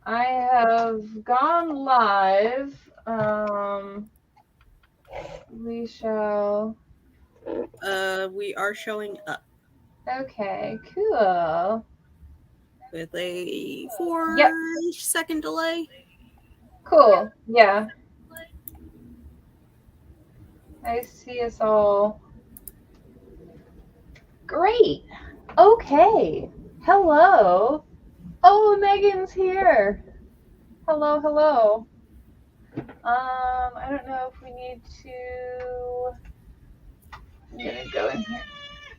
I have gone live. We shall. We are showing up Okay, cool. with a 4-second delay. Cool. Yeah. I see us all. Great. Okay. Hello. Oh, Megan's here. Hello, hello. I don't know if we need to. I'm gonna go in here.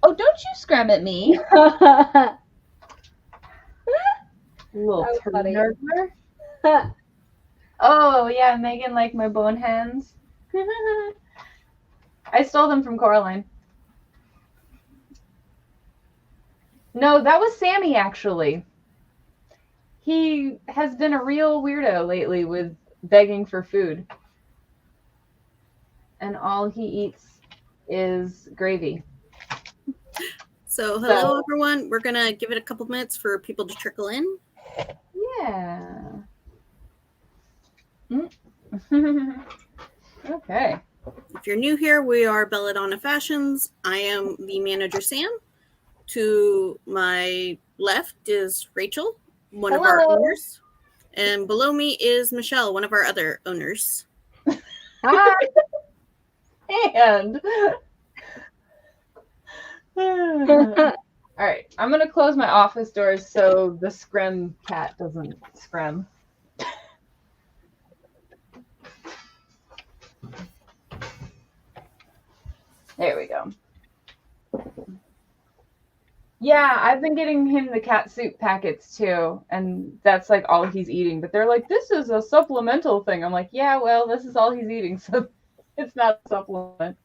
Oh, don't you scram at me. Little turd. Oh, yeah, Megan liked my bone hands. I stole them from Coraline. No, that was Sammy, actually. He has been a real weirdo lately with begging for food. And all he eats is gravy. So, hello, everyone. We're going to give it a couple minutes for people to trickle in. Yeah. Okay. If you're new here, we are Belladonna Fashions. I am the manager, Sam. To my left is Rachel, one of our owners. And below me is Michelle, one of our other owners. Hi. And all right, I'm gonna close my office doors so the scrim cat doesn't scrim. There we go. Yeah, I've been getting him the cat soup packets too, and that's like all he's eating. But they're like, this is a supplemental thing. I'm like, yeah, well, this is all he's eating, so it's not a supplement.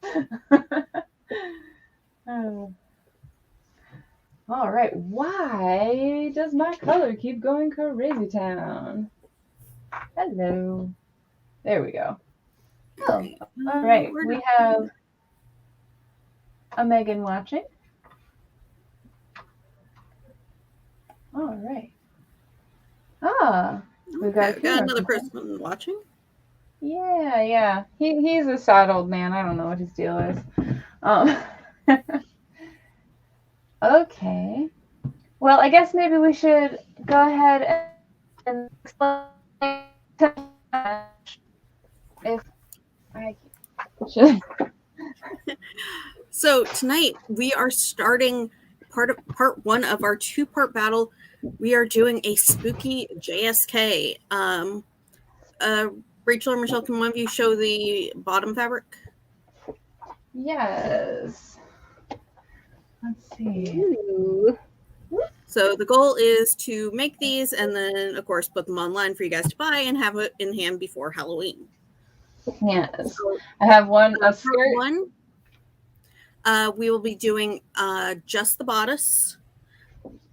All right, why does my color keep going crazy town? Hello. There we go. Oh, all right, we have a Megan watching. All right. We've got another person watching. Yeah. He's a sad old man. I don't know what his deal is. Okay. Well, I guess maybe we should go ahead and explain if I should. So tonight we are starting part one of our 2-part battle. We are doing a spooky JSK. Rachel or Michelle, can one of you show the bottom fabric? Yes. Let's see. Ooh. So the goal is to make these and then, of course, put them online for you guys to buy and have it in hand before Halloween. Yes. So, I have one. A skirt. One. We will be doing just the bodice.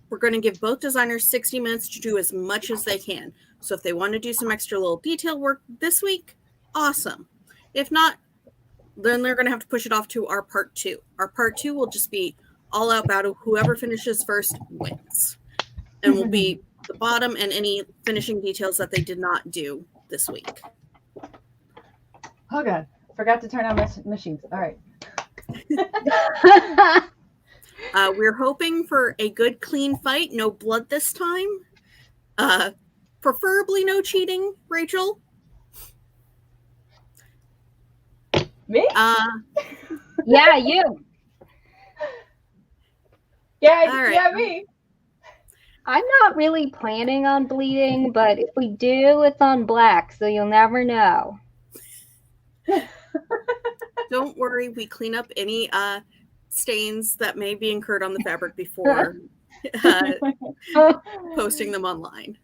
We're going to give both designers 60 minutes to do as much as they can. So if they want to do some extra little detail work this week, awesome. If not, then they're going to have to push it off to our part 2. Our part 2 will just be all out battle. Whoever finishes first wins. And will be the bottom and any finishing details that they did not do this week. Oh, God. Forgot to turn on my machines. All right. We're hoping for a good, clean fight. No blood this time. Preferably no cheating, Rachel. Me? Yeah, you. Yeah, me. I'm not really planning on bleeding, but if we do, it's on black, so you'll never know. Don't worry, we clean up any stains that may be incurred on the fabric before posting them online.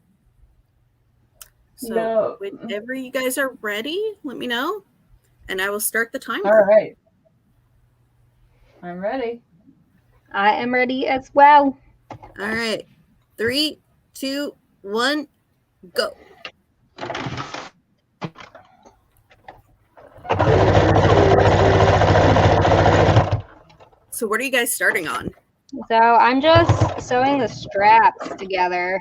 So whenever you guys are ready, let me know, and I will start the timer. All right. I'm ready. I am ready as well. All right. 3, 2, 1, go. So what are you guys starting on? So I'm just sewing the straps together.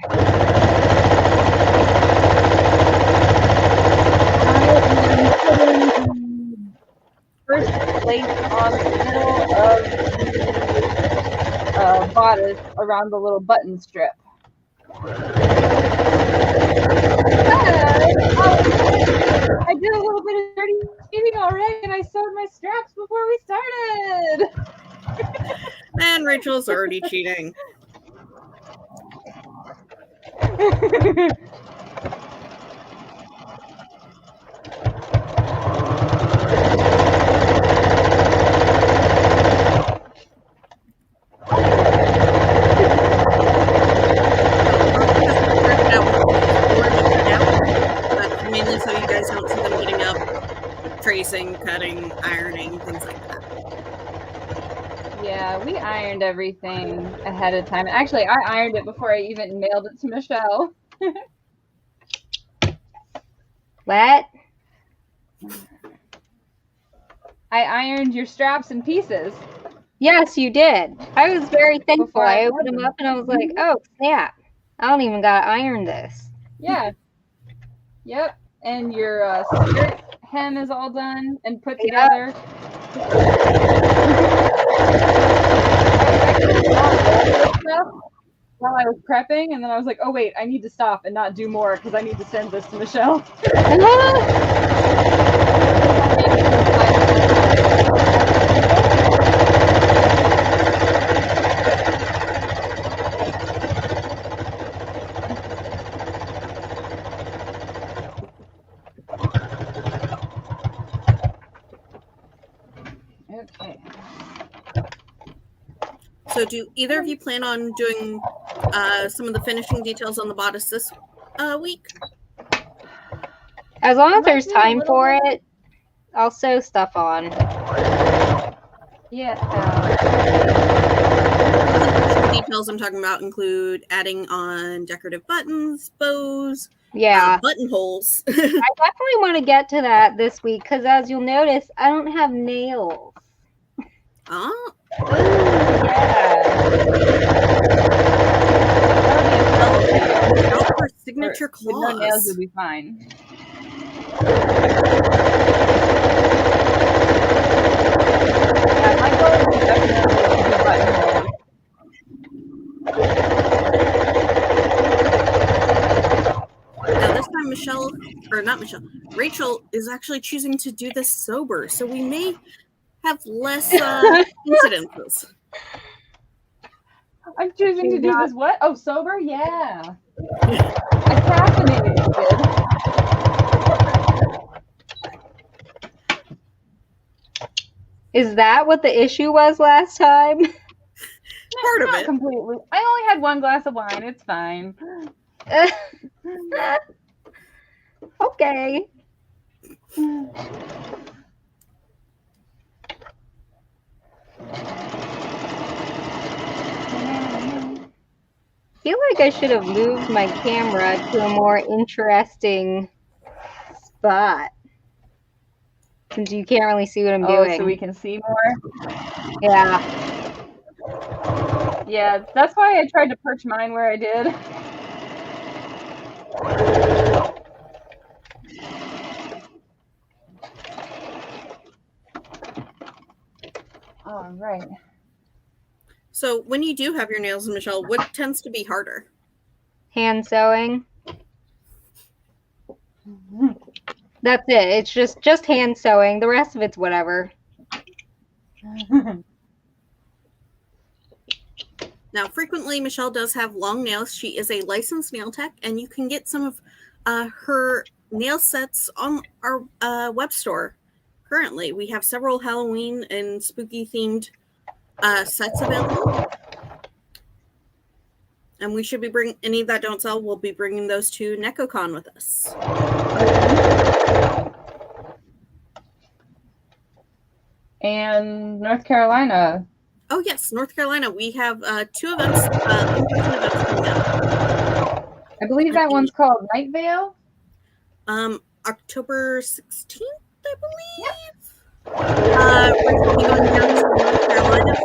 first place on the middle of the bodice around the little button strip. I did a little bit of dirty cheating already, and I sewed my straps before we started. And Rachel's already cheating. Mainly so you guys don't see them getting up, tracing, cutting, ironing, things like that. Yeah, we ironed everything ahead of time. Actually, I ironed it before I even mailed it to Michelle. What? I ironed your straps in pieces. Yes, you did. I was very thankful. Before I I opened them up and I was like, oh, snap. I don't even got to iron this. Yeah. Yep. And your skirt hem is all done and put together. While I was prepping, and then I was like, oh wait, I need to stop and not do more because I need to send this to Michelle. Okay. So do either of you plan on doing some of the finishing details on the bodice this week? As long as there's time for it, I'll sew stuff on. Yeah. The details I'm talking about include adding on decorative buttons, bows, Yeah. buttonholes. I definitely want to get to that this week because, as you'll notice, I don't have nails. Oh, Yeah. her signature With no nails claws. would be fine. Yeah, my goal is definitely to do buttonholes. Now this time Rachel is actually choosing to do this sober, so we may have less incidences. I'm choosing to do this what? Oh, sober? Yeah. I caffeinated. Is that what the issue was last time? Part of Not it. completely. I only had one glass of wine. It's fine. Okay. I feel like I should have moved my camera to a more interesting spot. Since you can't really see what I'm doing. So we can see more? Yeah. Yeah, that's why I tried to perch mine where I did. All right. So when you do have your nails, Michelle, what tends to be harder? Hand sewing. That's it. It's just hand sewing. The rest of it's whatever. Now, frequently, Michelle does have long nails. She is a licensed nail tech, and you can get some of her nail sets on our web store. Currently, we have several Halloween and spooky themed sets available. And we should be bringing any that don't sell. We'll be bringing those to NecoCon with us. And North Carolina. Oh yes, North Carolina. We have 2 events, in-person events coming up. I believe that one's called Night Vale. October 16th, I believe. We're going down to North Carolina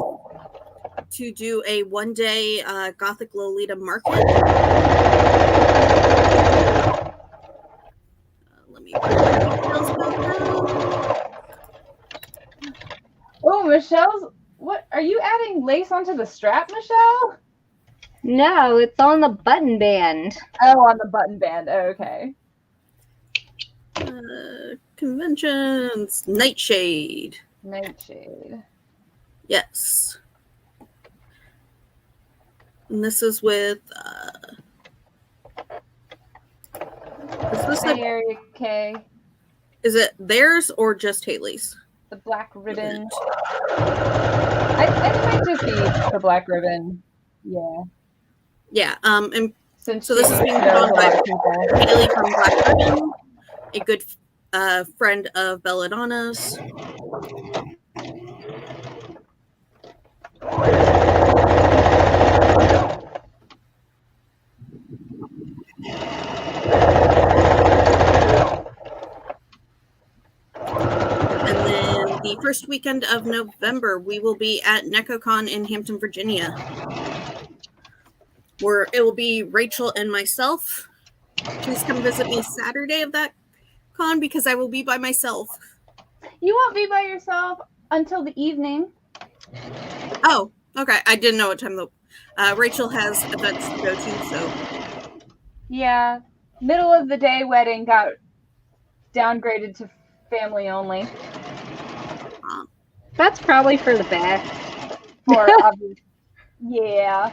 to do a 1-day Gothic Lolita market. Let me put the details about that. lace onto the strap, Michelle? No, it's on the button band. Oh, on the button band. Oh, okay. Conventions. Nightshade. Nightshade. Yes. And this is with is this Hey, Area K. is it theirs or just Haley's? The black ribbon. I think it might just be the black ribbon. Yeah. Yeah. And Since so this is being put on by Haley from Black Ribbon, a good friend of Belladonna's. And then the first weekend of November, we will be at NecoCon in Hampton, Virginia, where it will be Rachel and myself. Please come visit me Saturday of that con because I will be by myself. You won't be by yourself until the evening. Oh, okay. I didn't know what time though. Rachel has events to go to, so. Yeah. Middle of the day wedding got downgraded to family only. That's probably for the best. For obvious. Yeah.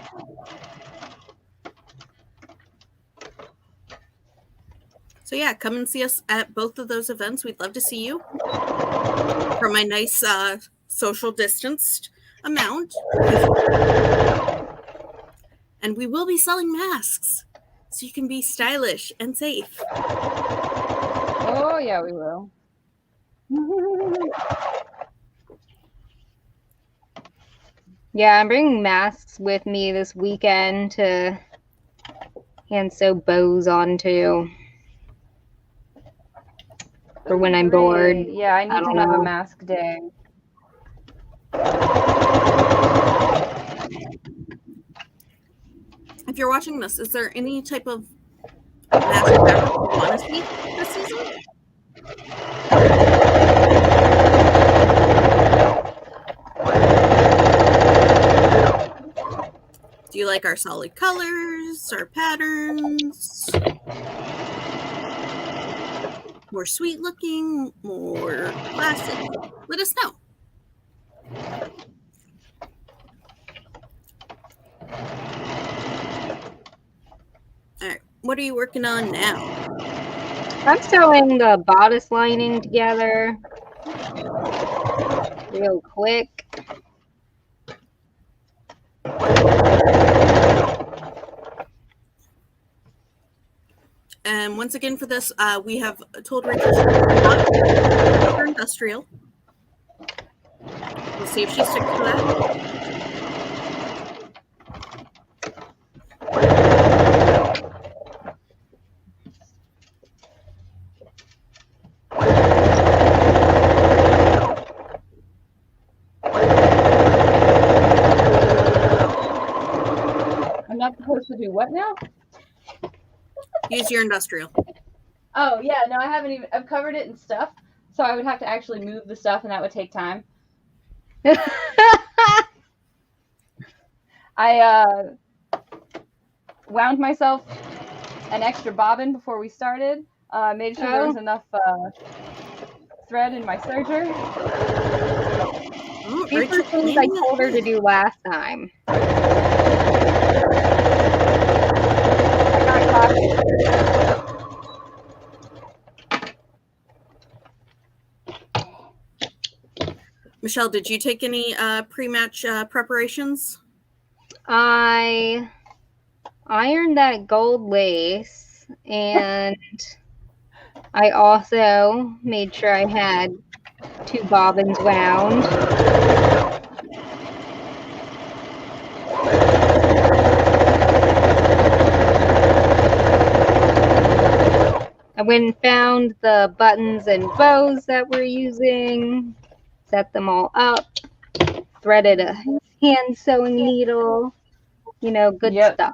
So yeah, come and see us at both of those events. We'd love to see you from a nice social distanced amount. And we will be selling masks so you can be stylish and safe. Oh, yeah, we will. Yeah, I'm bringing masks with me this weekend to hand sew bows onto. For when I'm bored. Yeah, I need to have a mask day. If you're watching this, is there any type of mask fabric you want to see this season? Do you like our solid colors, our patterns? More sweet looking, more classic? Let us know. All right, what are you working on now? I'm sewing the bodice lining together real quick. And once again for this, we have told Rachel not for industrial. We'll see if she sticks to that. I'm not supposed to do what now? Use your industrial. Oh, yeah, no, I haven't even, I've covered it in stuff, so I would have to actually move the stuff, and that would take time. I wound myself an extra bobbin before we started, made sure there was enough thread in my serger. Oh, These were things I told her to do last time. I got caught. Michelle, did you take any pre-match preparations? I ironed that gold lace, and I also made sure I had 2 bobbins wound. I went and found the buttons and bows that we're using, set them all up, threaded a hand sewing needle, you know, good stuff.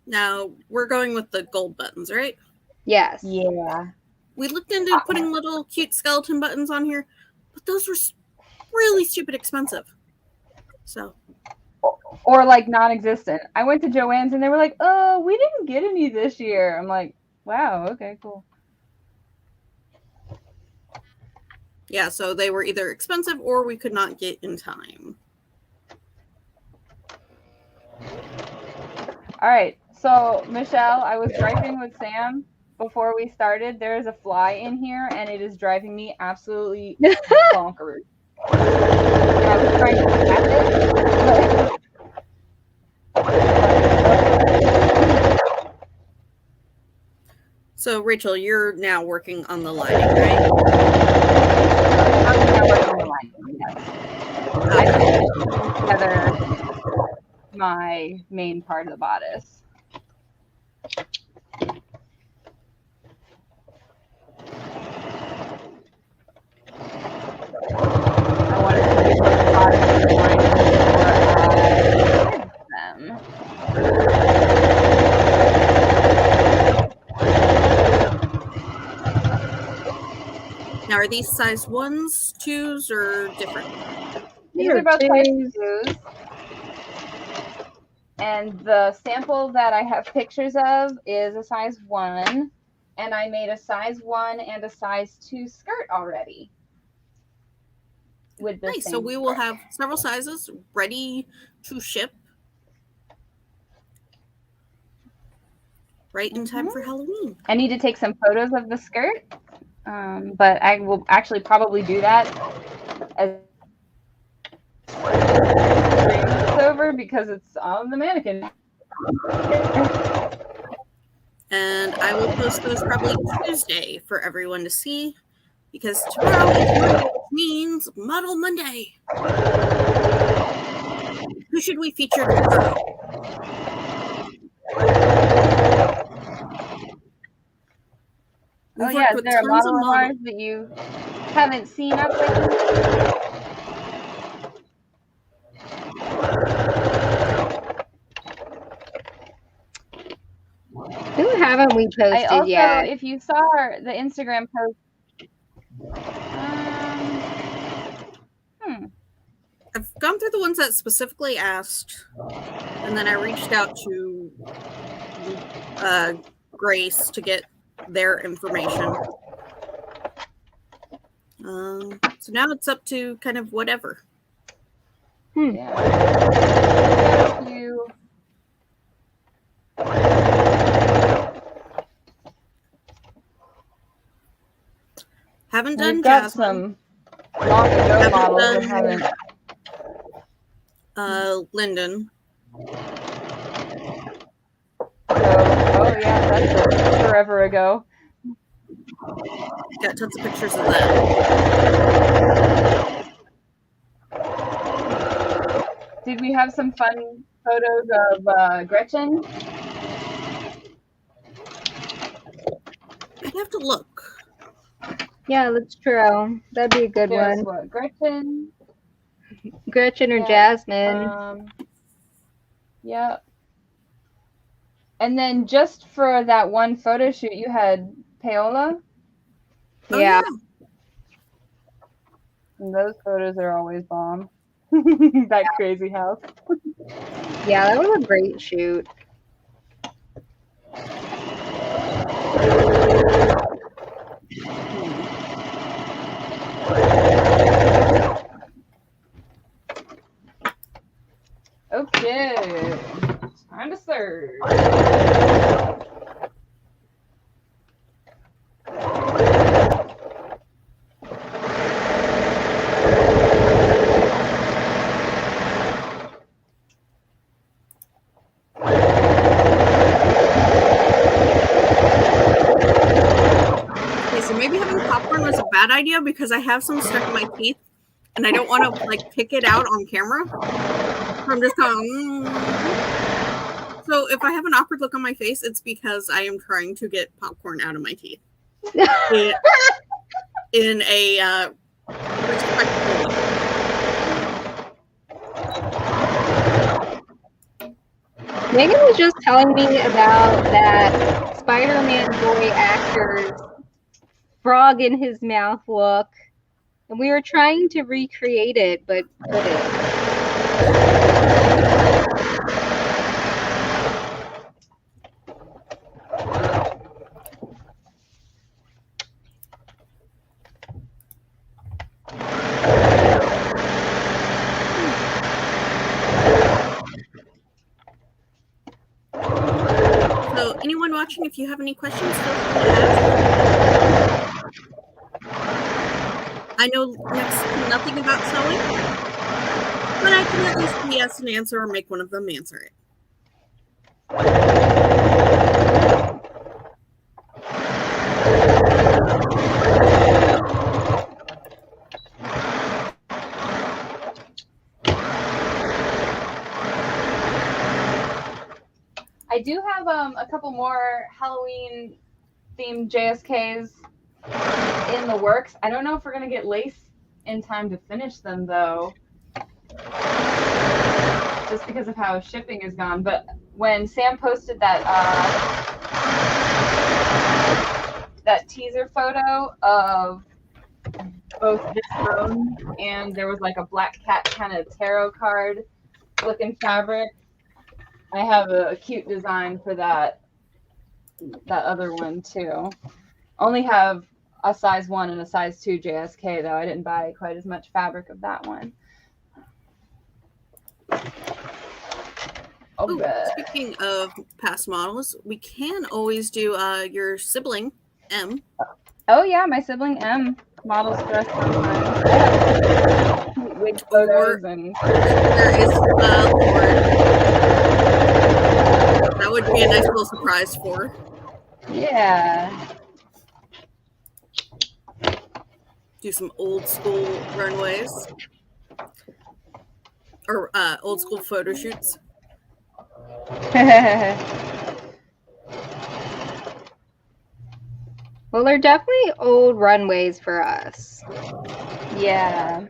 Now, we're going with the gold buttons, right? Yes. Yeah. We looked into putting little cute skeleton buttons on here, but those were really stupid expensive. So, or like non-existent. I went to Joann's and they were like, "Oh, we didn't get any this year." I'm like, "Wow, okay, cool." yeah, so they were either expensive or we could not get in time. All right. So, Michelle, I was driving with Sam before we started. There is a fly in here and it is driving me absolutely bonkers. And I was trying to catch it. So, Rachel, you're now working on the lining, right? I'm now working on the lining, yes. I put together my main part of the bodice. I wanted to give the bodice design before I did them. Now, are these size 1s, 2s, or different? These are both size 2s. And the sample that I have pictures of is a size 1. And I made a size 1 and a size 2 skirt already. With Nice. So we will have several sizes ready to ship right in time for Halloween. I need to take some photos of the skirt, but I will actually probably do that as it's over because it's on the mannequin. And I will post those probably Tuesday for everyone to see because tomorrow means Model Monday. Who should we feature tomorrow? Oh yeah, is there a model of ours that you haven't seen up lately? Who haven't we posted yet? If you saw the Instagram post, I've gone through the ones that specifically asked, and then I reached out to Grace to get their information. So now it's up to kind of whatever. Yeah. Haven't done We've got Jasmine. some long ago models that haven't. Lyndon. Oh yeah, that's forever ago. Got tons of pictures of that. Did we have some fun photos of Gretchen? I'd have to look. Yeah, that's true. That'd be a good There's one. What, Gretchen? Gretchen or Jasmine. Yeah. And then just for that one photo shoot, you had Paola. Yeah. And those photos are always bomb. That crazy house. Yeah, that was a great shoot. Okay, time to serve. Okay, so maybe having popcorn was a bad idea because I have some stuck in my teeth and I don't want to like pick it out on camera. So I'm just going. So if I have an awkward look on my face, it's because I am trying to get popcorn out of my teeth in a respectful way. Megan was just telling me about that Spider-Man boy actor's frog in his mouth look, and we were trying to recreate it, but couldn't. So, anyone watching, if you have any questions, feel free to ask. I know next to nothing about sewing, but I can at least yes an answer or make one of them answer it. I do have a couple more Halloween themed JSKs in the works. I don't know if we're gonna get lace in time to finish them though, just because of how shipping is gone. But when Sam posted that that teaser photo of both this room and there was like a black cat kind of tarot card looking fabric, I have a cute design for that other one too. Only have a size 1 and a size 2 JSK though. I didn't buy quite as much fabric of that one. Ooh, speaking of past models, we can always do your sibling M. Oh yeah, my sibling M models dress sometimes. Wig photos and there is Lord. That would be a nice little surprise for her. Yeah. Do some old school runways or old school photo shoots. Well, they're definitely old runways for us. Yeah.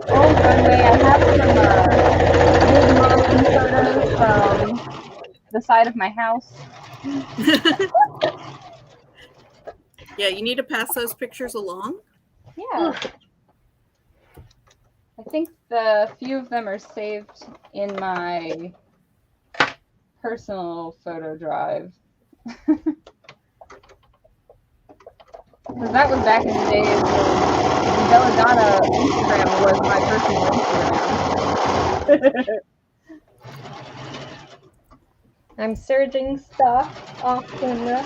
Old runway. I have some old modeling photos from the side of my house. Yeah, you need to pass those pictures along. Yeah. I think the few of them are saved in my personal photo drive. Because that was back in the days when Belladonna Instagram was my personal Instagram. I'm surging stuff off camera.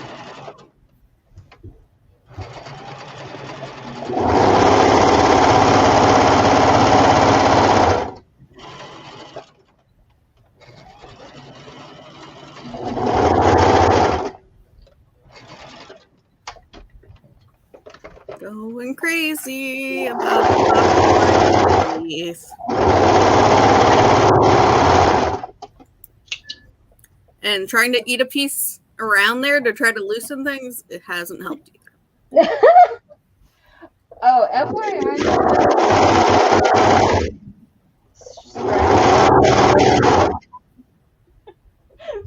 Going crazy about these. And trying to eat a piece around there to try to loosen things, it hasn't helped either. Oh, FYI.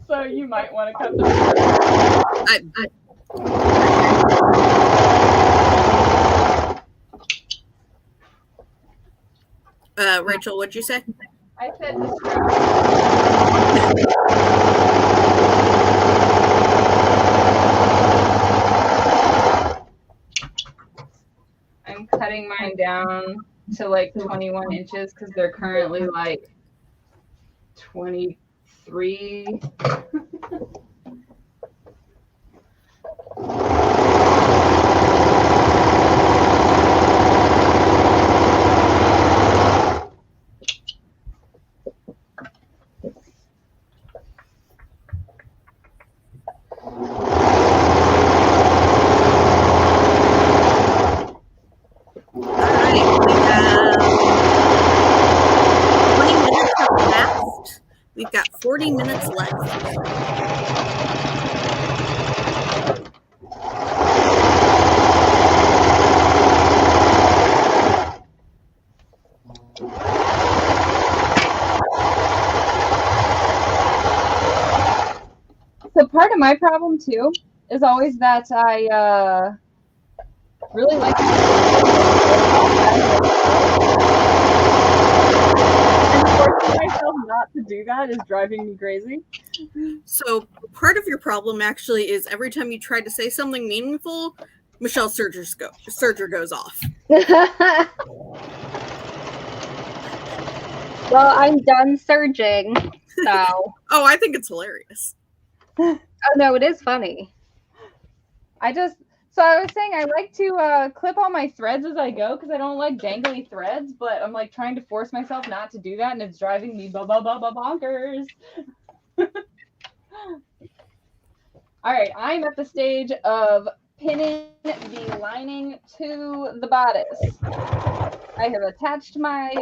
So you might want to cut them. Rachel, what'd you say? I said I'm cutting mine down to like 21 inches because they're currently like 23. We've got 40 minutes left. So part of my problem too is always that I really like force myself not to do that is driving me crazy. So part of your problem actually is every time you try to say something meaningful, Michelle's surger goes off. Well, I'm done surging, so. Oh, I think it's hilarious. Oh no, it is funny. So I was saying I like to clip all my threads as I go because I don't like dangly threads, but I'm like trying to force myself not to do that, and it's driving me bonkers. All right, I'm at the stage of pinning the lining to the bodice. I have attached my...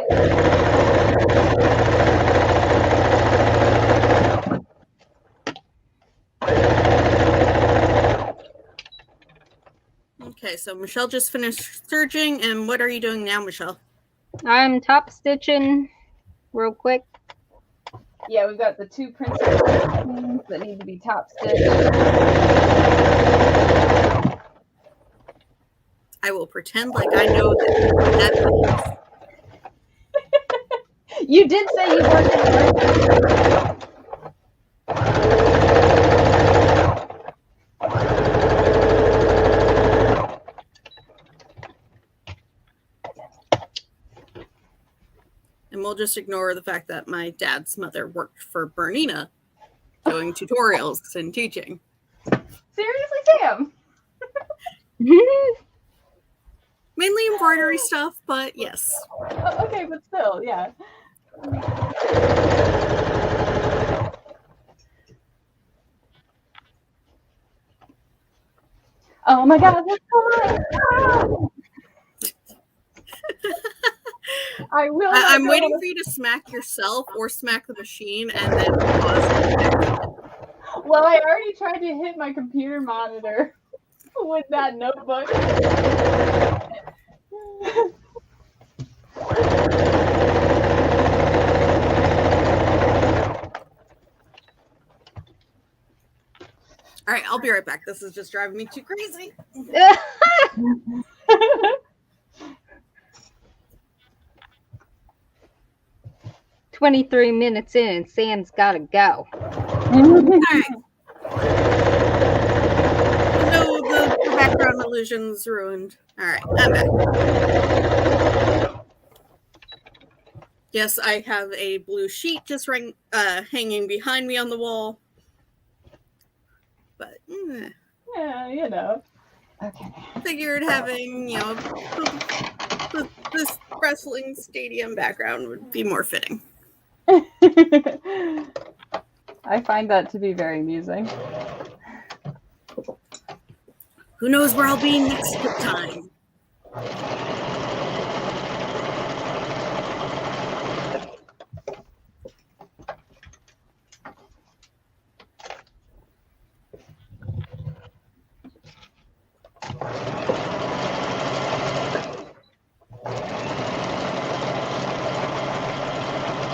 Okay, so Michelle just finished serging, and what are you doing now, Michelle? I'm top stitching real quick. Yeah, we've got the two principal things that need to be top stitched. I will pretend like I know that You did say you worked at and we'll just ignore the fact that my dad's mother worked for Bernina doing tutorials and teaching. Seriously, Sam? Mainly embroidery stuff, but yes. Oh, okay, but still, yeah. Oh my god, that's so I will. I'm waiting for you to smack yourself or smack the machine and then pause. Well, I already tried to hit my computer monitor with that notebook. All right, I'll be right back. This is just driving me too crazy. 23 minutes in and Sam's gotta go. Alright. No, the background illusion's ruined. Alright, I'm back. Yes, I have a blue sheet just hanging behind me on the wall. But, Yeah, you know. Okay. figured having, this wrestling stadium background would be more fitting. I find that to be very amusing. Who knows where I'll be next time?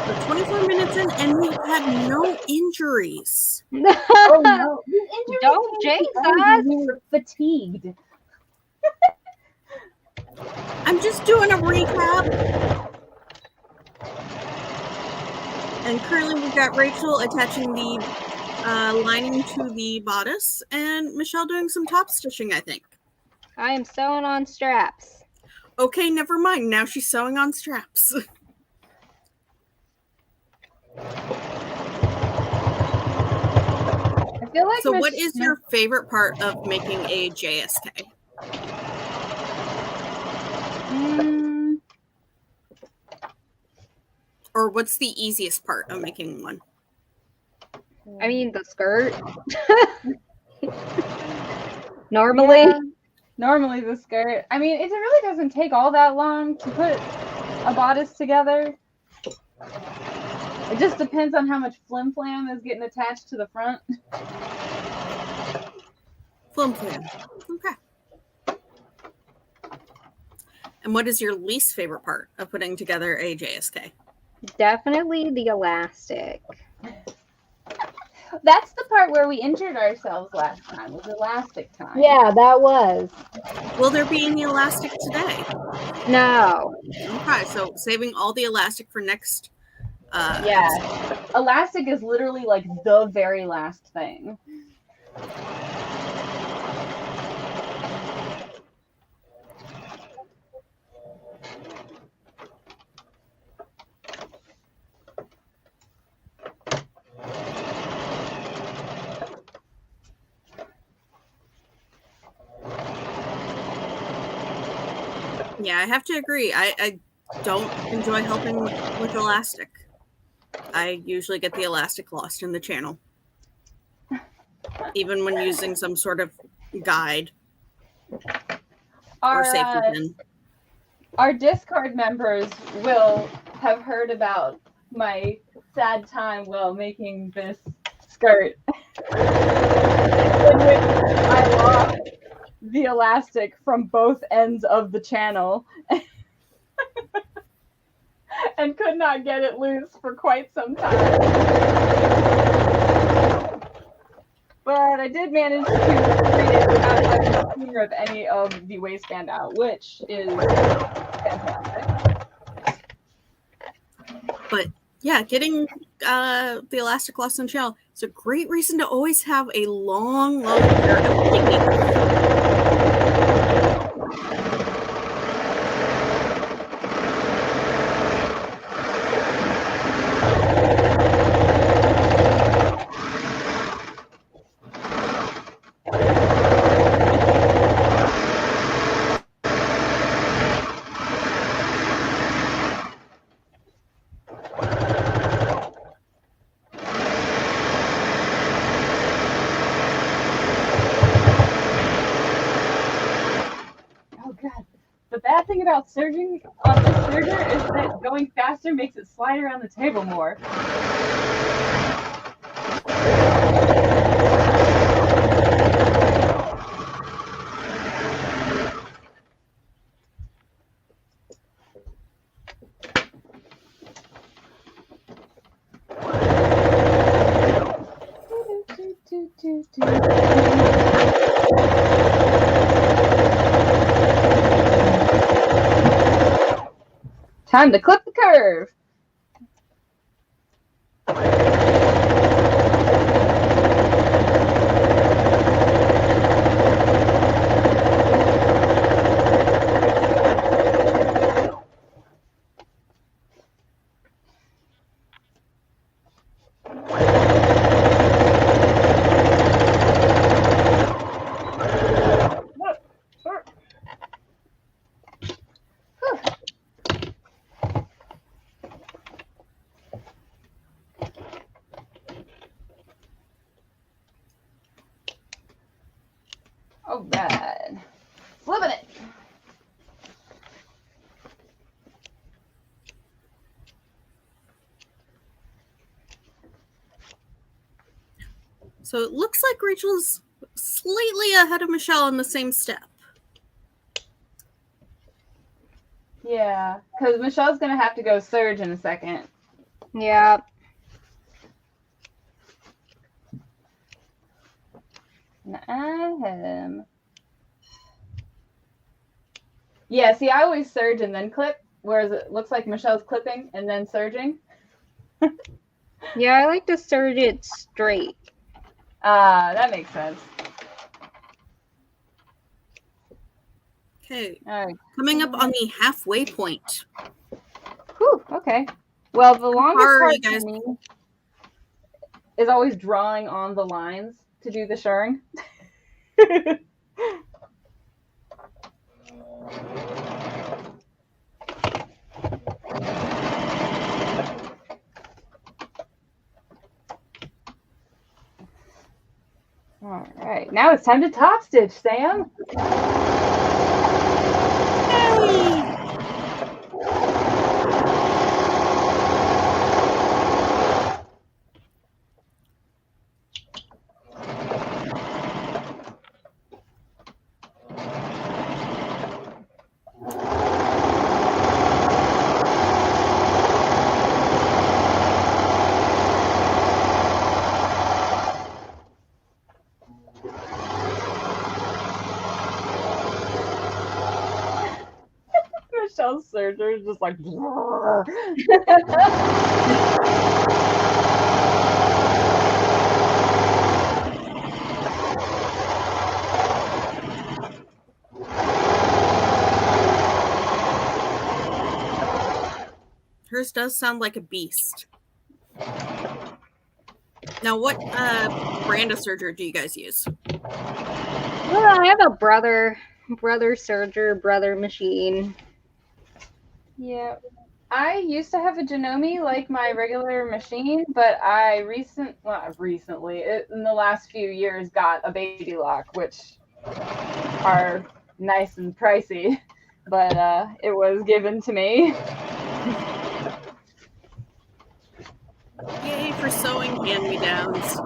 We're 24 minutes in and we've had no injuries. Oh no! Don't jinx us. We were fatigued. I'm just doing a recap. And currently we've got Rachel attaching the lining to the bodice and Michelle doing some top stitching, I think. I am sewing on straps. Okay, never mind. Now she's sewing on straps. I feel like So what is your favorite part of making a JSK? Or what's the easiest part of making one? I mean, the skirt. Normally. Yeah, normally the skirt. I mean, it really doesn't take all that long to put a bodice together. It just depends on how much flim flam is getting attached to the front. Flim flam. Okay. And what is your least favorite part of putting together a JSK? Definitely the elastic. That's the part where we injured ourselves last time, was elastic time. Yeah, that was. Will there be any elastic today? No. Okay, so saving all the elastic for next Yeah. Elastic is literally like the very last thing. Yeah, I have to agree. I don't enjoy helping with elastic. I usually get the elastic lost in the channel, even when using some sort of guide or safety pin. Our Discord members will have heard about my sad time while making this skirt, in which I lost the elastic from both ends of the channel and could not get it loose for quite some time. But I did manage to free it without having a corner of any of the waistband out, which is fantastic. But yeah, getting the elastic lost in the channel is a great reason to always have a long pair of knitting needles. The bad thing about surging on this serger is that going faster makes it slide around the table more. Time to clip the curve. Oh, bad. Flipping it. So it looks like Rachel's slightly ahead of Michelle in the same step. Yeah, because Michelle's going to have to go surge in a second. Yeah. Yeah, see, I always surge and then clip, whereas it looks like Michelle's clipping and then surging. Yeah, I like to surge it straight. That makes sense. Okay, All right. coming up on the halfway point. Whew, okay. Well, the longest far are part you guys? for me is always drawing on the lines to do the shirring. All right, now it's time to top stitch, Sam. house serger is just like. Hers does sound like a beast. Now, what brand of serger do you guys use? Well, I have a brother serger, brother machine. Yeah. I used to have a Janome like my regular machine, but I recently, in the last few years, got a baby lock, which are nice and pricey, but it was given to me. Yay for sewing hand-me-downs.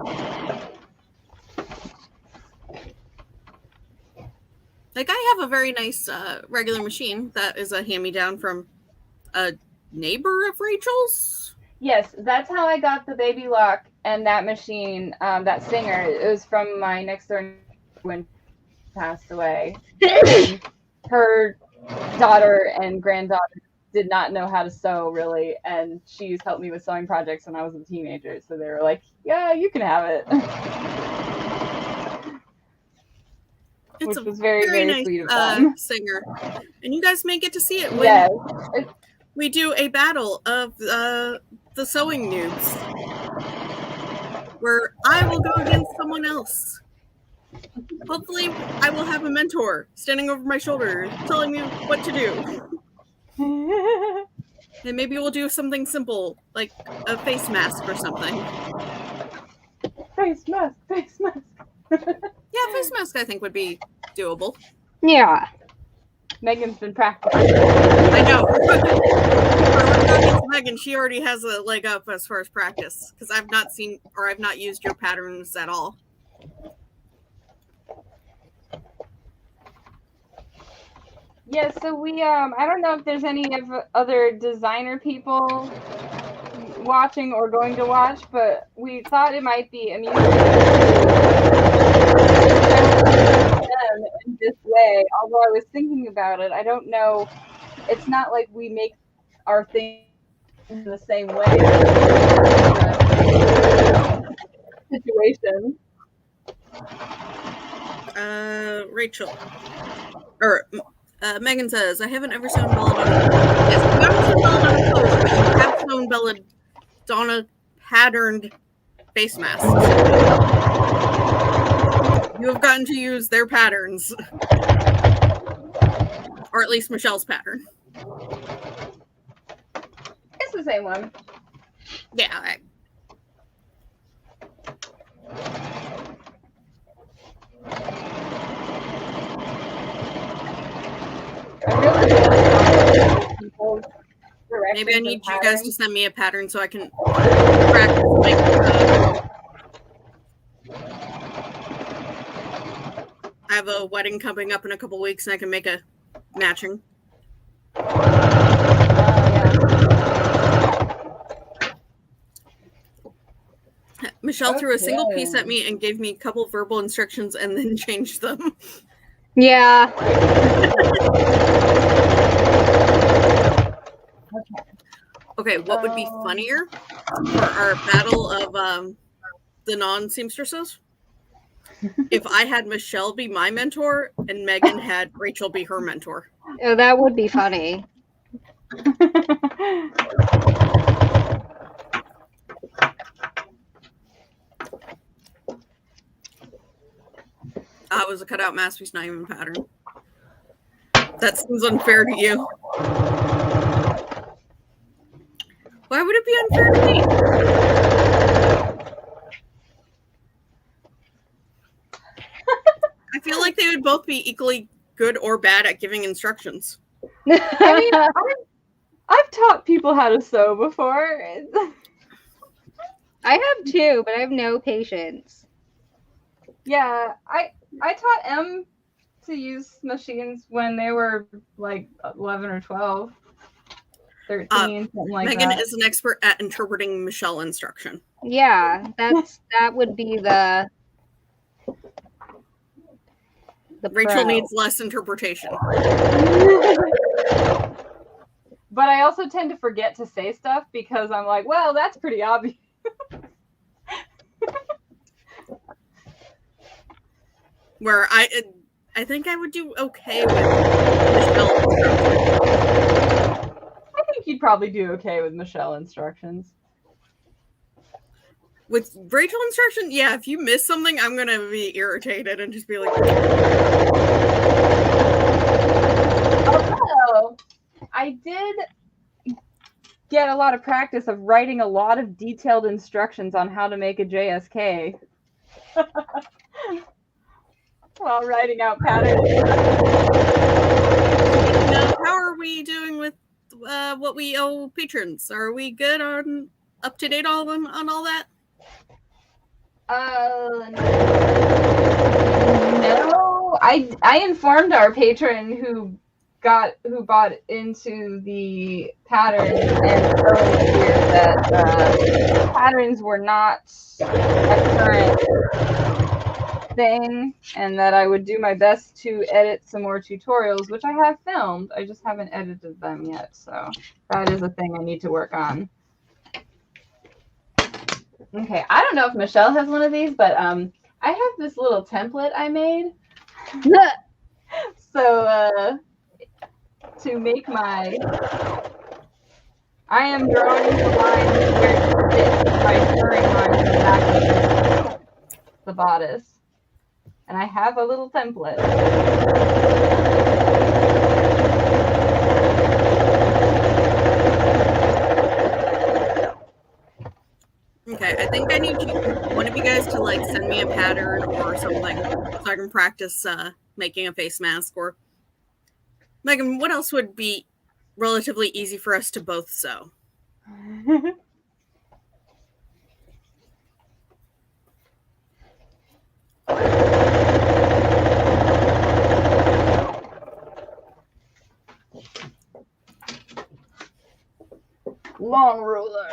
Like, I have a very nice regular machine that is a hand-me-down from a neighbor of Rachel's. Yes, that's how I got the baby lock and that machine, that Singer. It was from my next door neighbor when she passed away. And her daughter and granddaughter did not know how to sew really, and she's helped me with sewing projects when I was a teenager. So they were like, "Yeah, you can have it." It's Which was very, very nice sweet of them. Singer, and you guys may get to see it when Yes. we do a battle of the sewing noobs, where I will go against someone else. Hopefully, I will have a mentor standing over my shoulder telling me what to do. And maybe we'll do something simple, like a face mask or something. Face mask, face mask. Yeah, face mask I think would be doable. Yeah. Megan's been practicing. I know. Megan, she already has a leg up as far as practice, because I've not seen or I've not used your patterns at all. Yeah, so we I don't know if there's any of other designer people watching or going to watch, but we thought it might be amusing them in this way. Although I was thinking about it, I don't know. It's not like we make our thing in the same way. Situation. Rachel. Or Megan says, I haven't ever sewn Belladonna. Yes, you haven't sewn Belladonna clothes, but you have sewn Belladonna patterned face masks. You have gotten to use their patterns. Or at least Michelle's pattern. It's the same one. Yeah, maybe I need you guys to send me a pattern so I can practice I have a wedding coming up in a couple weeks and I can make a matching. Michelle threw a single piece at me and gave me a couple verbal instructions and then changed them. Yeah. Okay, what would be funnier for our battle of the non-seamstresses? If I had Michelle be my mentor and Megan had Rachel be her mentor. Oh, that would be funny. It was a cutout masterpiece, not even pattern. That seems unfair to you. Why would it be unfair to me? I feel like they would both be equally good or bad at giving instructions. I mean, I've taught people how to sew before. I have too, but I have no patience. Yeah, I taught Em to use machines when they were like 11 or 12, 13, something like Megan that. is an expert at interpreting Michelle instruction. Yeah, that would be the Rachel pro. needs less interpretation. But I also tend to forget to say stuff because I'm like, well, that's pretty obvious. Where I think I would do okay with Michelle instructions. I think you'd probably do okay with Michelle instructions. With Rachel instruction, yeah, if you miss something, I'm going to be irritated and just be like... Although, I did get a lot of practice of writing a lot of detailed instructions on how to make a JSK. While writing out patterns. Now, how are we doing with what we owe patrons? Are we good on up to date on all that? No. I informed our patron who bought into the patterns and earlier that patterns were not a current thing, and that I would do my best to edit some more tutorials, which I have filmed. I just haven't edited them yet, so that is a thing I need to work on. Okay, I don't know if Michelle has one of these, but I have this little template I made. So to make my, I am drawing the line where it fits by stirring lines in the back of the bodice. And I have a little template. Okay, I think I need one of you guys to like send me a pattern or something so I can practice making a face mask. Or Megan, what else would be relatively easy for us to both sew? Long ruler.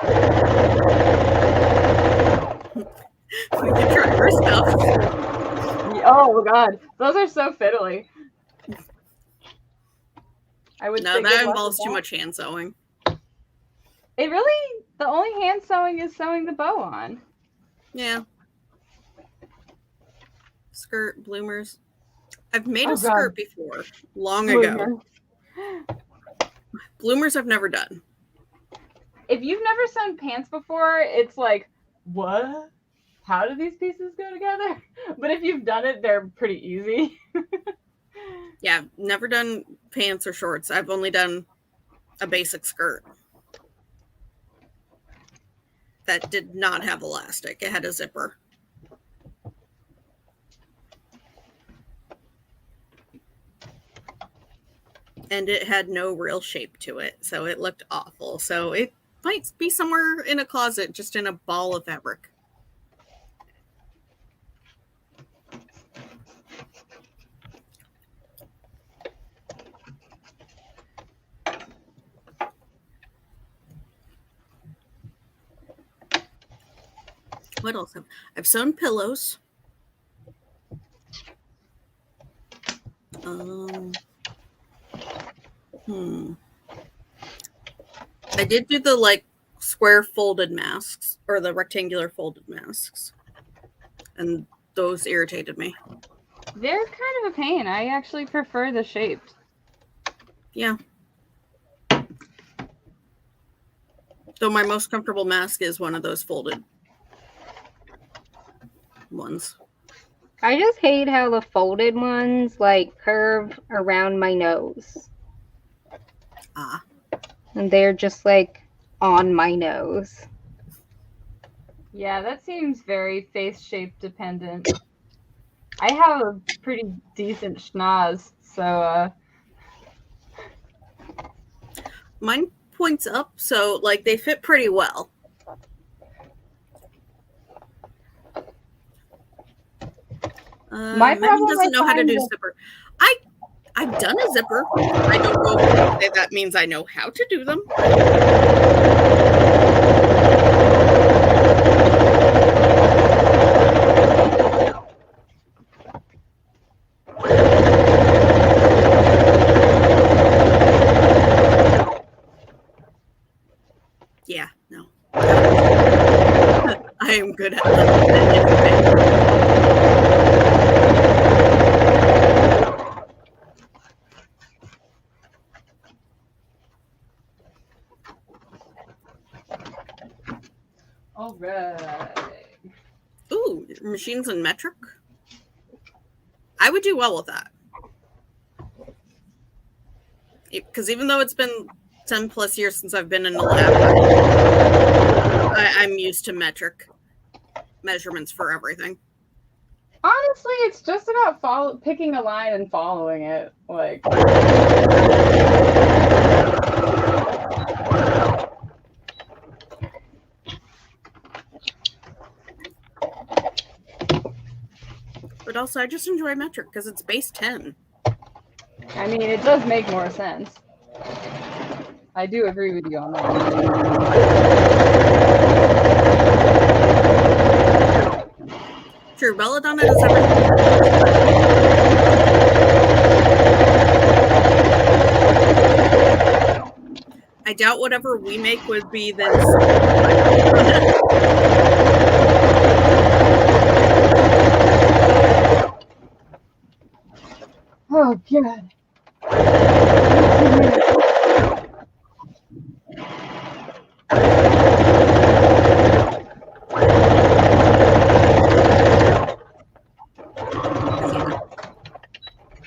We can try her stuff. Oh god, those are so fiddly. I would No, that involves too much hand sewing. It really, the only hand sewing is sewing the bow on. Yeah. Skirt, bloomers. I've made a skirt before, long ago. Bloomers I've never done. If you've never sewn pants before, it's like, what? How do these pieces go together? But if you've done it, they're pretty easy. Yeah, never done pants or shorts. I've only done a basic skirt that did not have elastic. It had a zipper. And it had no real shape to it, so it looked awful. So it might be somewhere in a closet, just in a ball of fabric. What else? I've sewn pillows. I did do the like square folded masks or the rectangular folded masks, and those irritated me. They're kind of a pain. I actually prefer the shaped. Yeah. Though my most comfortable mask is one of those folded ones. I just hate how the folded ones like curve around my nose. Ah. And they're just like on my nose. Yeah, that seems very face shape dependent. I have a pretty decent schnoz, so mine points up, so like they fit pretty well. My Megan doesn't know how to do zipper. I've done a zipper. I don't know if that means I know how to do them. good at anything. All right. Ooh, machines and metric. I would do well with that. Because even though it's been 10 plus years since I've been in the lab, I'm used to metric measurements for everything. Honestly, it's just about picking a line and following it. Like, but also, I just enjoy metric because it's base 10. I mean, it does make more sense. I do agree with you on that. True, Belladonna does everything. I doubt whatever we make would be this. Oh, God.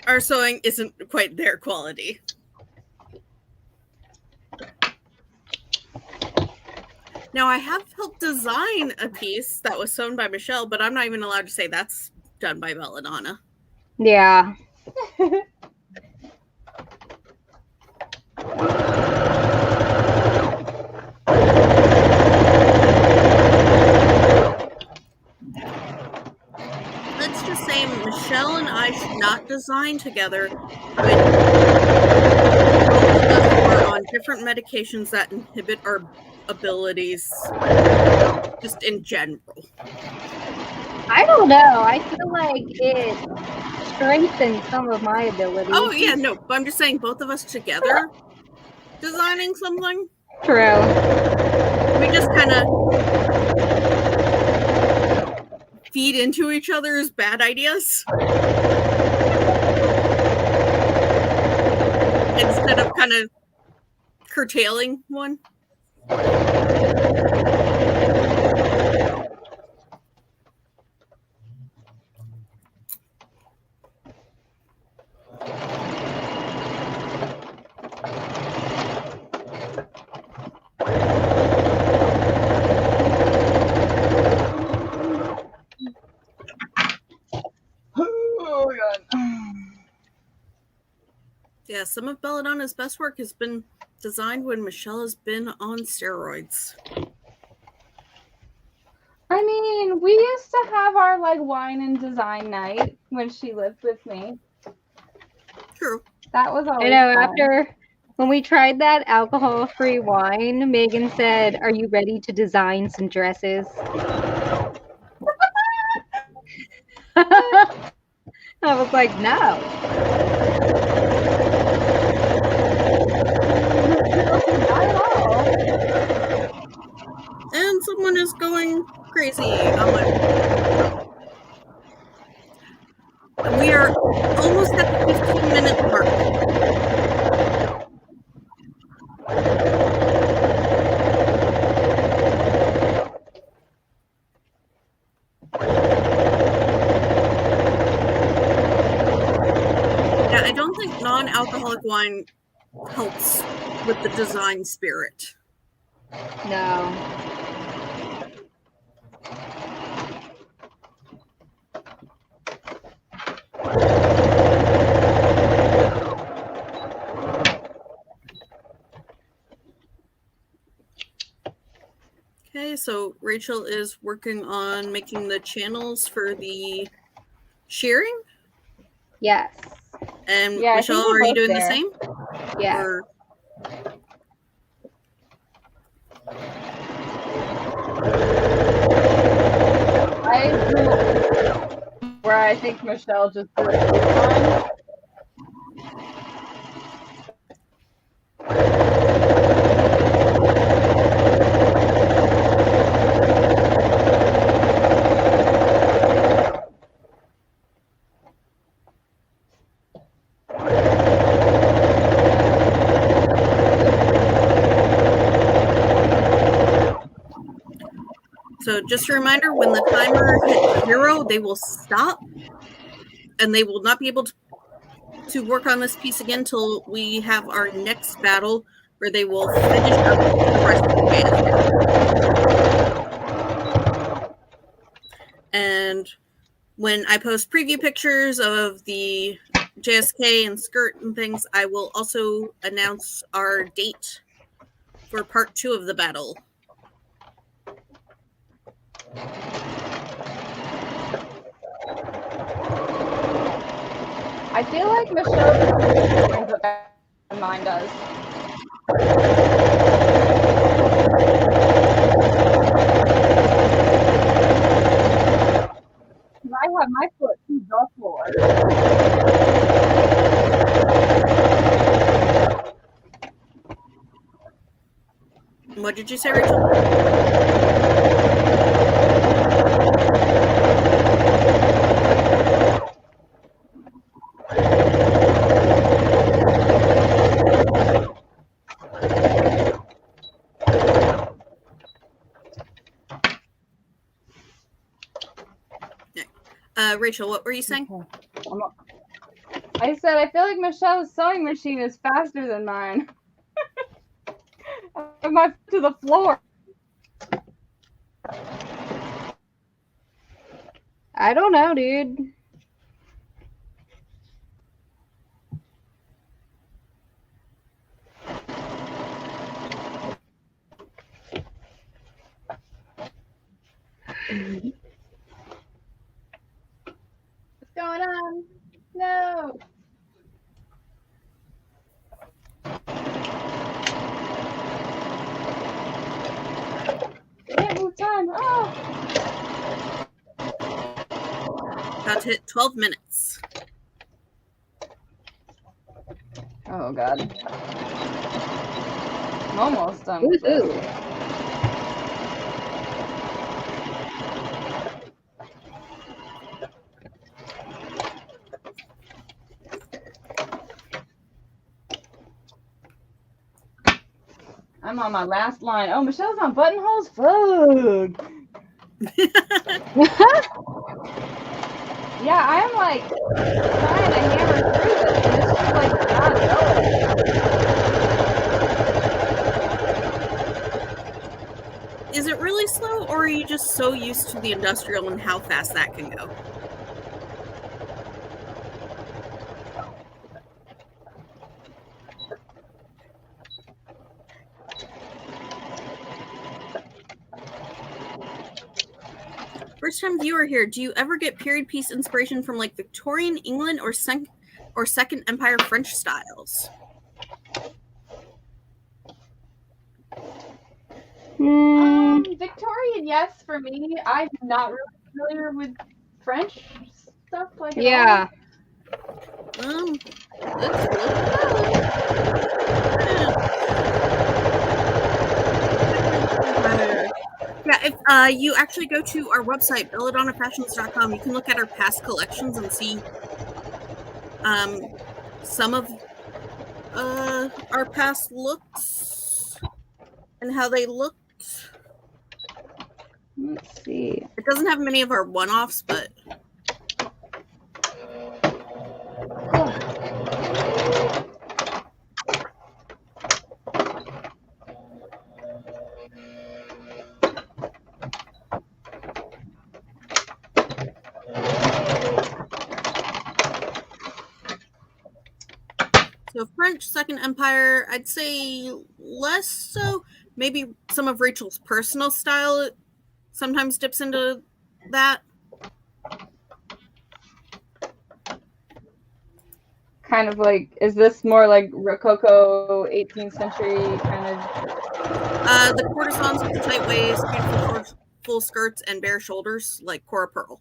Our sewing isn't quite their quality. Now, I have helped design a piece that was sewn by Michelle, but I'm not even allowed to say that's done by Belladonna. Yeah. Let's just say Michelle and I should not design together when we're on different medications that inhibit our abilities, just in general. I don't know. I feel like it strengthens some of my abilities. Oh, yeah, no, but I'm just saying both of us together designing something. True. We just kind of feed into each other's bad ideas instead of kind of curtailing one. Oh, God. Yeah, some of Belladonna's best work has been designed when Michelle has been on steroids. I mean, we used to have our, like, wine and design night when she lived with me. True. That was always I know, fun. after when we tried that alcohol-free wine, Megan said, "Are you ready to design some dresses?" I was like, no. Not at all. And someone is going crazy. I'm like, we are almost at the 15-minute mark. Yeah, I don't think non-alcoholic wine helps with the design spirit. No. Okay, so Rachel is working on making the channels for the shearing. Yes. And Yeah, I Michelle, think we're are you both doing there. the same? Yes. Or... I drew where I think Michelle just drew a blue line. just a reminder, when the timer hits 0, they will stop, and they will not be able to work on this piece again until we have our next battle, where they will finish up the rest of the game. And when I post preview pictures of the JSK and skirt and things, I will also announce our date for part 2 of the battle. I feel like Michelle brings it back than mine does. I have my foot to the floor. What did you say, Rachel? Rachel, what were you saying? I said I feel like Michelle's sewing machine is faster than mine. I have my foot to the floor. I don't know, dude. What's going on? No. Can't move time. Oh. About to hit 12 minutes. Oh God. I'm almost done. Woohoo. I'm on my last line. Oh, Michelle's on buttonholes? Fuck. Yeah, I'm like trying to hammer through this, and it's just like not going. Is it really slow, or are you just so used to the industrial and how fast that can go? First time viewer here, do you ever get period piece inspiration from like Victorian England or Second Empire French styles? Victorian, yes, for me. I'm not really familiar with French stuff like Yeah. Let's look Yeah, if you actually go to our website, belladonnafashions.com, you can look at our past collections and see some of our past looks and how they looked. Let's see. It doesn't have many of our one-offs, but so French Second Empire, I'd say less so. Maybe some of Rachel's personal style sometimes dips into that. kind of like, is this more like Rococo 18th century kind of? The courtesans with the tight waist, beautiful full skirts, and bare shoulders, like Cora Pearl,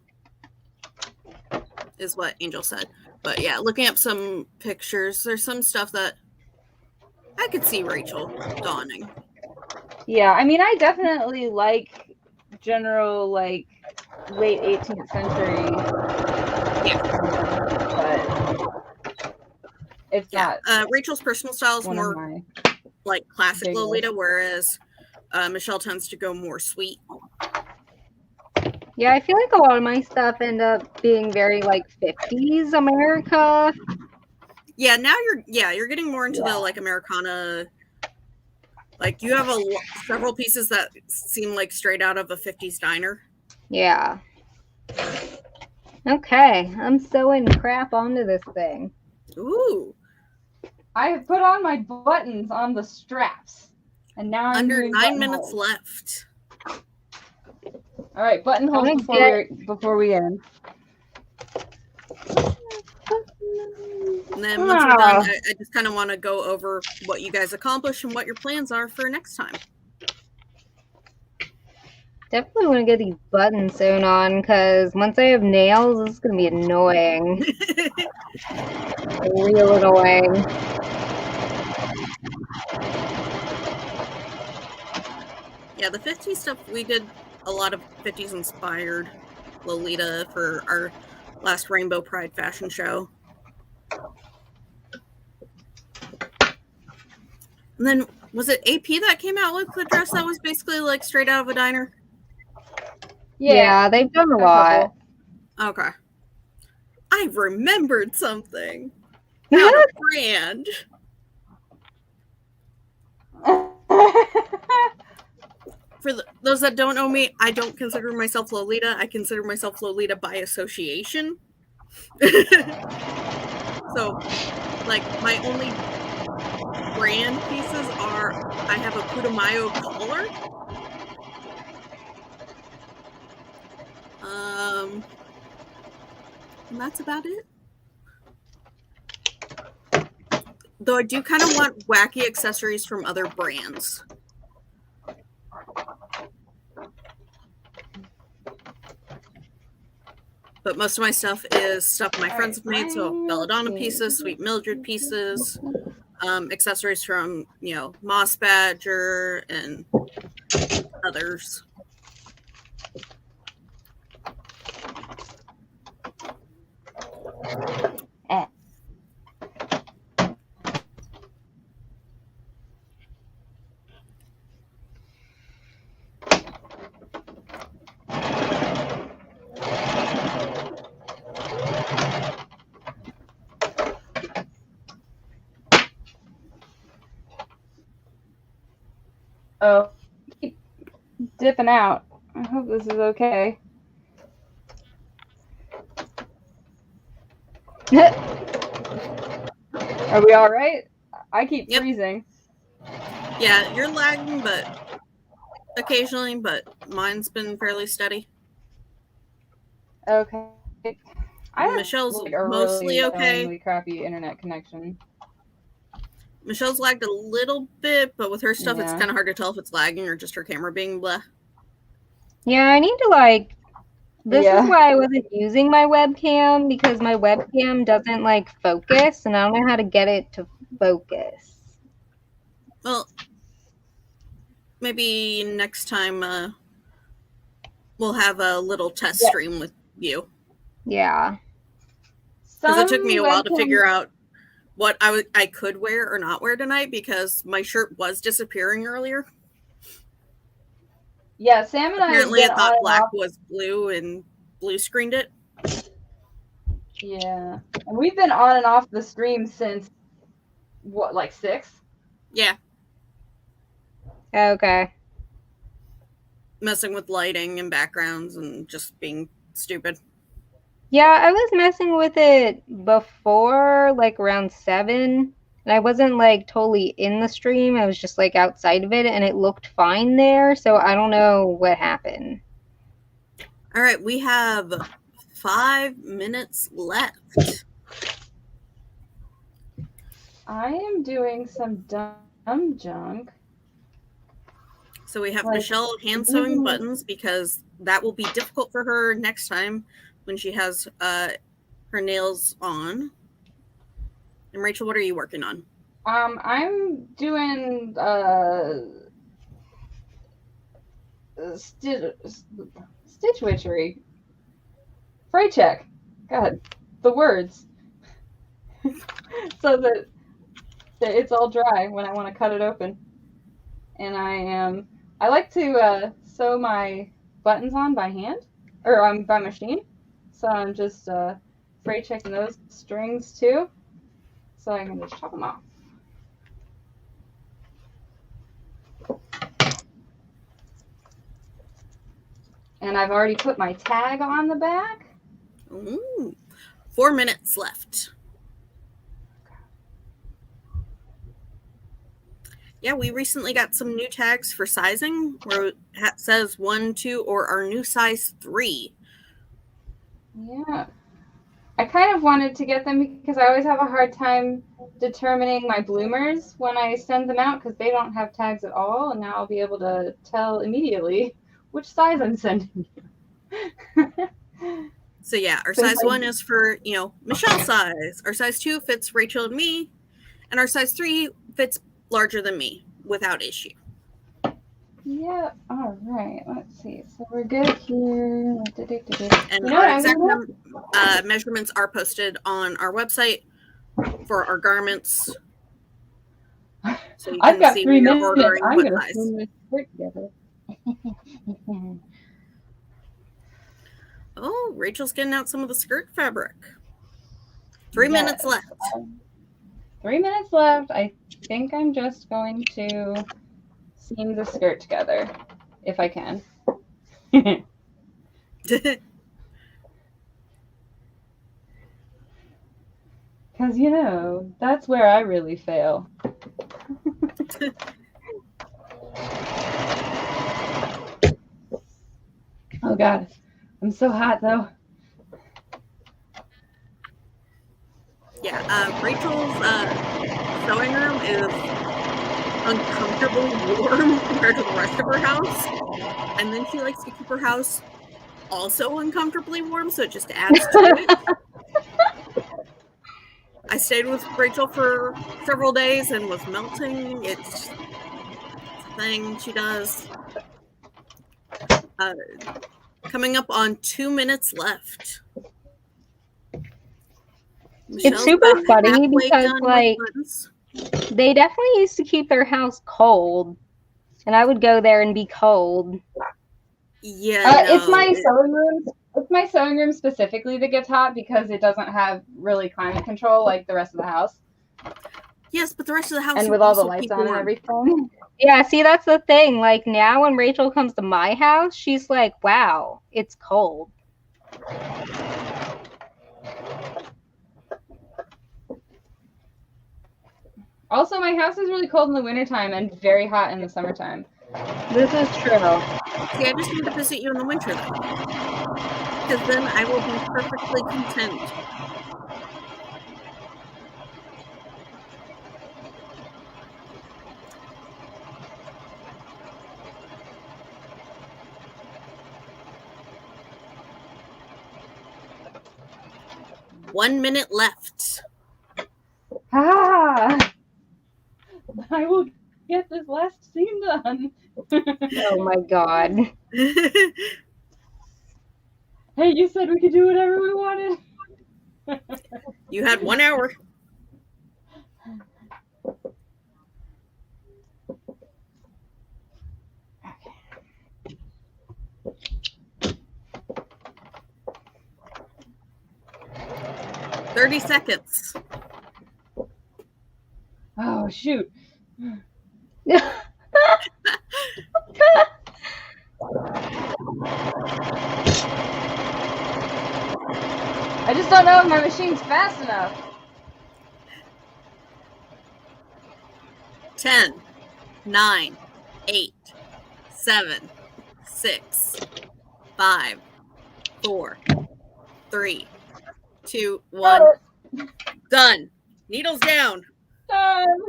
is what Angel said. But yeah, looking up some pictures, there's some stuff that I could see Rachel donning. Yeah, I mean, I definitely like general, like, late 18th century. Yeah. But it's not. Rachel's personal style is more my like classic big Lolita, whereas Michelle tends to go more sweet. Yeah, I feel like a lot of my stuff end up being very like 50s America. Yeah, now you're getting more into the like Americana. Like you have several pieces that seem like straight out of a 50s diner. Yeah. Okay, I'm sewing crap onto this thing. Ooh. I put on my buttons on the straps, and now I'm Under doing 9 minutes left. All right, buttonholes before we end. And then once we're done, I just kind of want to go over what you guys accomplished and what your plans are for next time. Definitely want to get these buttons sewn on because once I have nails, this is going to be annoying. Real annoying. Yeah, the 50s stuff, we did a lot of 50s inspired Lolita for our last Rainbow Pride fashion show. And then, was it AP that came out with the dress that was basically like straight out of a diner? Yeah, they've done a lot. Okay. I remembered something. Not a brand. For those that don't know me, I don't consider myself Lolita. I consider myself Lolita by association. So, like, my only brand pieces are, I have a Putumayo collar. And that's about it. Though I do kind of want wacky accessories from other brands. But most of my stuff is stuff my friends have made. So Belladonna pieces, Sweet Mildred pieces, accessories from, Moss Badger and others. Oh, keep dipping out. I hope this is okay. Are we all right? I keep freezing. Yeah, you're lagging, but occasionally, but mine's been fairly steady. Okay. Michelle's mostly okay. Really crappy internet connection. Michelle's lagged a little bit, but with her stuff, it's kind of hard to tell if it's lagging or just her camera being blah. Yeah, I need to this is why I wasn't using my webcam, because my webcam doesn't focus, and I don't know how to get it to focus. Well, maybe next time we'll have a little test stream with you. Yeah. Because it took me a while to figure out what I could wear or not wear tonight, because my shirt was disappearing earlier. Yeah, Sam and apparently I thought black was blue and blue screened it. Yeah, and we've been on and off the stream since what, 6? Yeah. Okay. Messing with lighting and backgrounds and just being stupid. Yeah, I was messing with it before, around 7, and I wasn't, totally in the stream. I was just, outside of it, and it looked fine there, so I don't know what happened. All right, we have 5 minutes left. I am doing some dumb junk. So we have Michelle hand sewing buttons, because that will be difficult for her next time when she has her nails on. And Rachel, what are you working on? I'm doing stitch witchery. Fray check. God, the words. So that it's all dry when I want to cut it open. And I like to sew my buttons on by hand. or by machine. So I'm just freight checking those strings too. So I can just chop them off. And I've already put my tag on the back. Ooh, 4 minutes left. Yeah, we recently got some new tags for sizing where it says 1, 2, or our new size 3. Yeah. I kind of wanted to get them because I always have a hard time determining my bloomers when I send them out because they don't have tags at all. And now I'll be able to tell immediately which size I'm sending you. So yeah, our size 1 is for, Michelle's size. Our size 2 fits Rachel and me. And our size 3 fits larger than me without issue. Yeah, all right. Let's see. So we're good here. And our exact measurements are posted on our website for our garments. So you I've can got see 3 when minutes. you're ordering I'm what going to size. sew this skirt together. Oh, Rachel's getting out some of the skirt fabric. 3 minutes left. 3 minutes left. I think I'm just going to seam the skirt together, if I can. Because, that's where I really fail. Oh, God. I'm so hot, though. Yeah, Rachel's sewing room is uncomfortably warm compared to the rest of her house. And then she likes to keep her house also uncomfortably warm, so it just adds to it. I stayed with Rachel for several days and was melting. It's a thing she does. Coming up on 2 minutes left. It's super funny because, like, they definitely used to keep their house cold, and I would go there and be cold. Yeah, it's my sewing room. It's my sewing room specifically that gets hot because it doesn't have really climate control like the rest of the house. Yes, but the rest of the house and with all the lights on and everything. Yeah, see, that's the thing. Like, now when Rachel comes to my house, she's like, wow, it's cold. Also, my house is really cold in the wintertime and very hot in the summertime. This is true. See, I just need to visit you in the winter, though. Because then I will be perfectly content. One minute left. Ah! I will get this last seam done. Oh my god. Hey, you said we could do whatever we wanted. You had 1 hour. Okay. 30 seconds. Oh, shoot. I just don't know if my machine's fast enough. 10, 9, 8, 7, 6, 5, 4, 3, 2, 1. Done. Needles down. Done.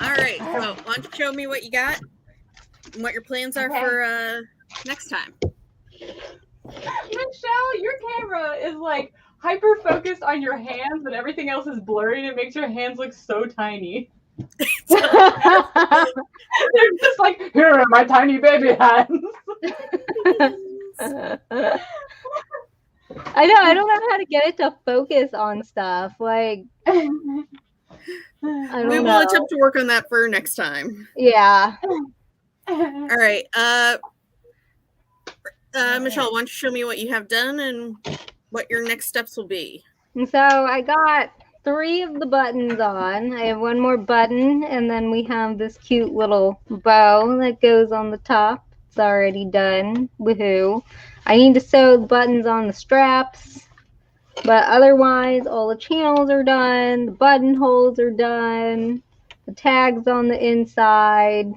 All right. So, why don't you show me what you got and what your plans are for next time? Michelle, your camera is like hyper focused on your hands, and everything else is blurry, and it makes your hands look so tiny. They're just like, here are my tiny baby hands. I know, I don't know how to get it to focus on stuff. Like, I We don't will know. attempt to work on that for next time. Yeah. All right. Michelle, why don't you show me what you have done and what your next steps will be? And so I got 3 of the buttons on. I have 1 more button, and then we have this cute little bow that goes on the top. It's already done. Woohoo. I need to sew the buttons on the straps, but otherwise all the channels are done, the buttonholes are done, the tags on the inside.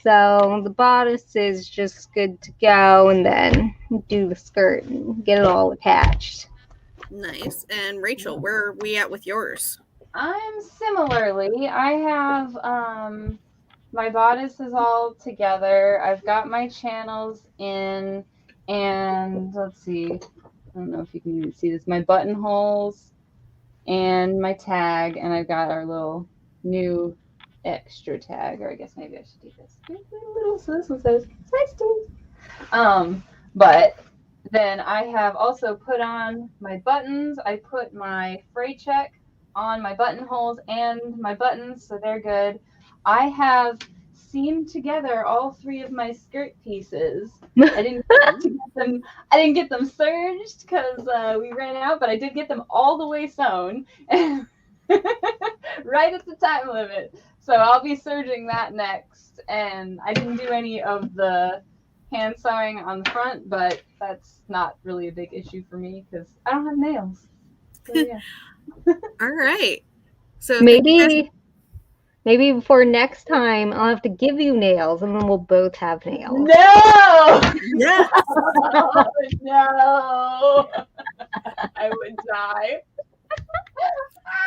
So the bodice is just good to go, and then do the skirt and get it all attached. Nice. And Rachel, where are we at with yours? I'm similarly. I have my bodice is all together. I've got my channels in, and let's see. I don't know if you can even see this. My buttonholes and my tag, and I've got our little new extra tag, or I guess maybe I should do this. So this one says "Nice Steve." But then I have also put on my buttons. I put my fray check on my buttonholes and my buttons, so they're good. I have seamed together all 3 of my skirt pieces. I didn't get them serged because we ran out, but I did get them all the way sewn, right at the time limit. So I'll be serging that next. And I didn't do any of the hand sewing on the front, but that's not really a big issue for me because I don't have nails. So, yeah. All right. So Maybe before next time I'll have to give you nails, and then we'll both have nails. No! Yes. No! I would die.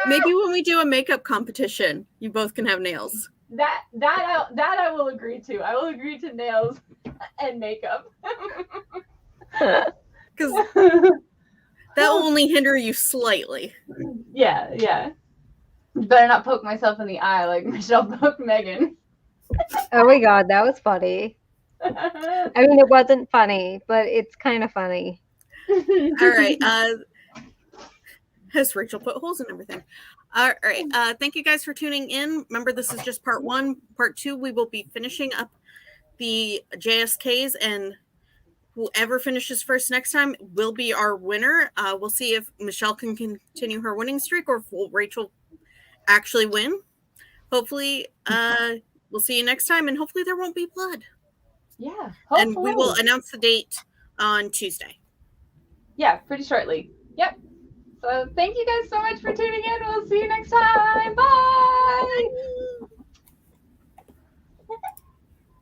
Maybe when we do a makeup competition, you both can have nails. That I will agree to. I will agree to nails and makeup. Because that will only hinder you slightly. Yeah. Better not poke myself in the eye like Michelle poked Megan. Oh my god, that was funny. I mean, it wasn't funny, but it's kind of funny. All right. Has Rachel put holes in everything? All right. Thank you guys for tuning in. Remember, this is just part 1. Part 2, we will be finishing up the JSKs, and whoever finishes first next time will be our winner. We'll see if Michelle can continue her winning streak or if Rachel actually win. Hopefully, we'll see you next time, and hopefully there won't be blood. Yeah, hopefully. And we will announce the date on Tuesday. Yeah, pretty shortly. Yep. So thank you guys so much for tuning in. We'll see you next time. Bye.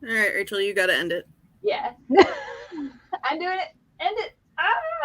All right, Rachel, you got to end it. Yeah. I'm doing it. End it.